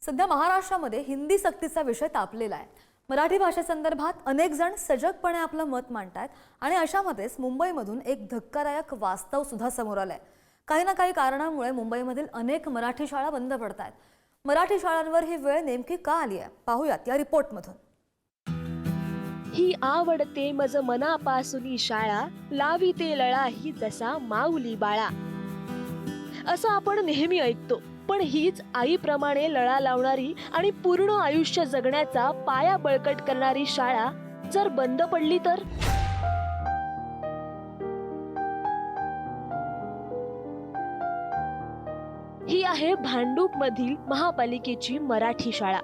सध्या महाराष्ट्रामध्ये हिंदी सक्तीचा विषय तापलेला आहे। मराठी भाषेसंदर्भात अनेक जण सजगपणे आपलं मत मांडतात आणि अशामध्येच मुंबईमधून एक धक्कादायक वास्तव सुद्धा समोर आलंय। काही ना काही कारणांमुळे मुंबईमधील अनेक मराठी शाळा बंद पडतात। मराठी शाळांवर ही वेळ नेमकी का आली आहे पाहूयात या रिपोर्टमधून। ही आवडते मज मनापासून शाळा, लाविते लळा ही जसा माऊली बाळा, असं आपण नेहमी ऐकतो। पण हीच आईप्रमाणे लळा लावणारी आणि पूर्ण आयुष्य जगण्याचा पाया बळकट करणारी शाळा जर बंद पडली तर? ही आहे भांडूप मधील महापालिकेची मराठी शाळा,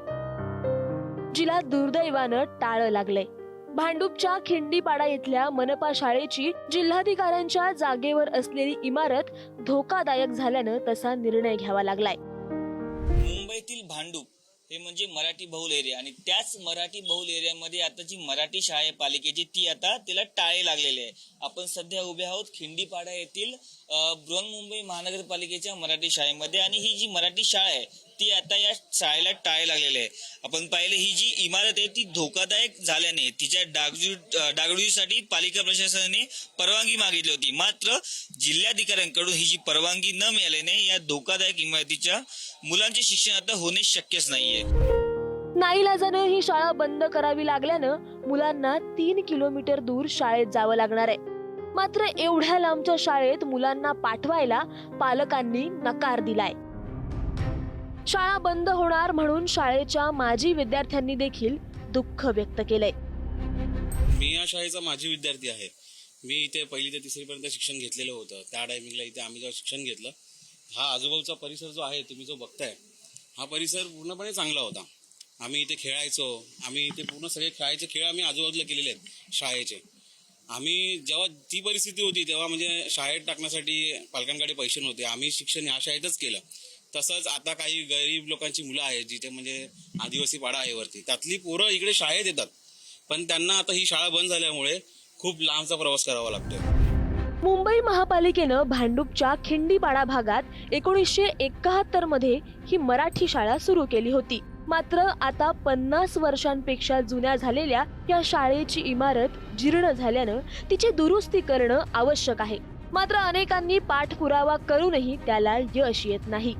जिला दुर्दैवानं टाळं लागलंय। भांडूपच्या खिंडीपाडा इथल्या मनपा शाळेची जिल्हाधिकाऱ्यांच्या जागेवर असलेली इमारत धोकादायक झाल्यानं तसा निर्णय घ्यावा लागलाय। मुंबईतील भांडूप हे म्हणजे मराठी बहुल एरिया आणि त्याच मराठी बहुल एरियामध्ये आता जी मराठी शाळा आहे पालिकेची ती आता तिला टाळे लागलेले आहे। आपण सध्या उभे आहोत खिंडीपाडा येथील बृहन्मुंबई महानगरपालिकेच्या मराठी शाळेमध्ये आणि ही जी मराठी शाळा आहे ती आता या शाळेला टाळे लागलेले आहे। आपण पाहिलं ही जी इमारत आहे ती धोकादायक झाल्याने तिच्या डागडुजीसाठी पालिका प्रशासनाने परवानगी मागितली होती, मात्र जिल्हाधिकाऱ्यांकडून ही जी परवानगी न मिळाल्याने या धोकादायक इमारतीच्या मुलांचे शिक्षण आता होणे शक्यच नाहीये। नाईलाजानं ही शाळा बंद करावी लागल्यानं मुलांना 3 किलोमीटर दूर शाळेत जावं लागणार आहे। मात्र एवढ्या लांबच्या शाळेत मुलांना पाठवायला पालकांनी नकार दिलाय। शाळा बंद होणार म्हणून शाळेच्या माजी विद्यार्थ्यांनी देखील दुःख व्यक्त केलंय। मी या शाळेचा माजी विद्यार्थी आहे। मी इथे 1ली ते 3री पर्यंत शिक्षण घेतलेलं होतं। त्या टायमिंगला इथे आम्ही जेव्हा शिक्षण घेतलं, हा आजूबाजूचा परिसर जो आहे तुम्ही जो बघताय हा परिसर पूर्णपणे चांगला होता। आम्ही इथे खेळायचो, आम्ही इथे पूर्ण सगळे खेळायचे खेळ आम्ही आजूबाजूला केलेले आहेत शाळेचे। आम्ही जेव्हा ती परिस्थिती होती तेव्हा म्हणजे शाळेत टाकण्यासाठी पालकांकडे पैसे नव्हते, आम्ही शिक्षण ह्या शाळेतच केलं। तसंच आता काही गरीब लोकांची मुलं आहेत जिथे म्हणजे आदिवासी पाडा आहे वरती, त्यातली पोरं इकडे शाळेत येतात, पण त्यांना आता ही शाळा बंद झाल्यामुळे खूप लांबचा प्रवास करावा लागतोय। मुंबई महापालिकेनं भांडूपच्या खिंडीपाडा भागात 1971 मध्ये ही मराठी शाळा सुरू केली होती। मात्र आता 50 वर्षांपेक्षा जुन्या झालेल्या या शाळेची इमारत जीर्ण झाल्यानं तिची दुरुस्ती करणं आवश्यक आहे। मात्र अनेकांनी पाठपुरावा करूनही त्याला यश येत नाही।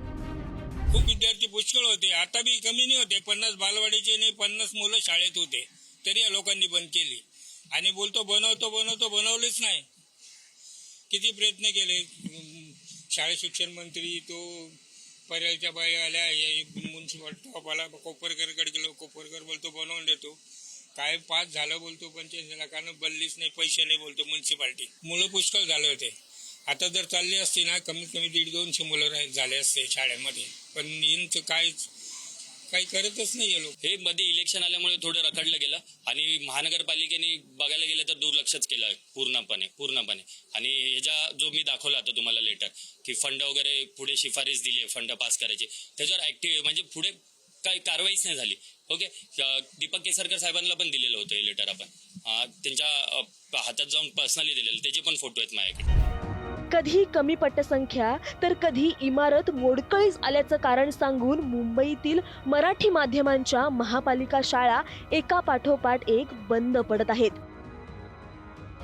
खूप विद्यार्थी पुष्कळ होते, आता बी कमी नाही होते। 50 बालवाडीचे नाही 50 मुलं शाळेत होते, तरी या लोकांनी बंद केली आणि बोलतो बनवलेच नाही। किती प्रयत्न केले, शाळा शिक्षण मंत्री तो पर्यायच्या बाई आल्या, म्युन्सिपल टॉपाला कोपरकरकडे गेलो, कोपरकर बोलतो बनवून देतो, काय पास झालं बोलतो 85 लाखानं, बनलीच नाही, पैसे नाही बोलतो म्युन्सिपाल्टी। मुलं पुष्कळ झाले होते, आता जर चालले असते ना कमीत कमी 150-200 मुलं झाले असते शाळेमध्ये, पण यांचं काही करतच नाही हे लोक। हे मध्ये इलेक्शन आल्यामुळे थोडं रखडलं गेलं आणि महानगरपालिकेने बघायला गेलं तर दुर्लक्षच केलं पूर्णपणे। आणि ह्याचा जो मी दाखवला आता तुम्हाला लेटर की फंड वगैरे पुढे शिफारस दिली, फंड पास करायचे, त्याच्यावर ऍक्टिव्ह म्हणजे पुढे काही कारवाईच नाही झाली। ओके, दीपक केसरकर साहेबांना पण दिलेलं होतं हे लेटर, आपण त्यांच्या हातात जाऊन पर्सनली दिलेलं, त्याचे पण फोटो आहेत माझ्याकडे। कधी कमी पटसंख्या तर कधी इमारत मोडकळीस आल्याचं कारण सांगून मुंबईतील मराठी माध्यमांच्या महापालिका शाळा एका पाठोपाठ एक बंद पडत आहेत।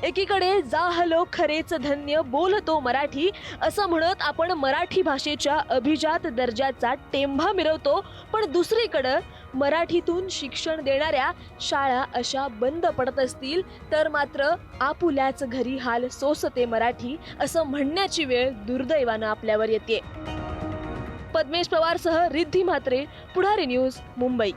एकीकडे जा हलो खरेच धन्य बोलतो मराठी असं म्हणत आपण मराठी भाषेच्या अभिजात दर्जाचा टेंभा मिरवतो, पण दुसरीकडे मराठीतून शिक्षण देणाऱ्या शाळा अशा बंद पडत असतील तर मात्र आपुल्याच घरी हाल सोसते मराठी असं म्हणण्याची वेळ दुर्दैवानं आपल्यावर येते। पद्मेश पवारसह रिद्धी म्हात्रे, पुढारी न्यूज, मुंबई।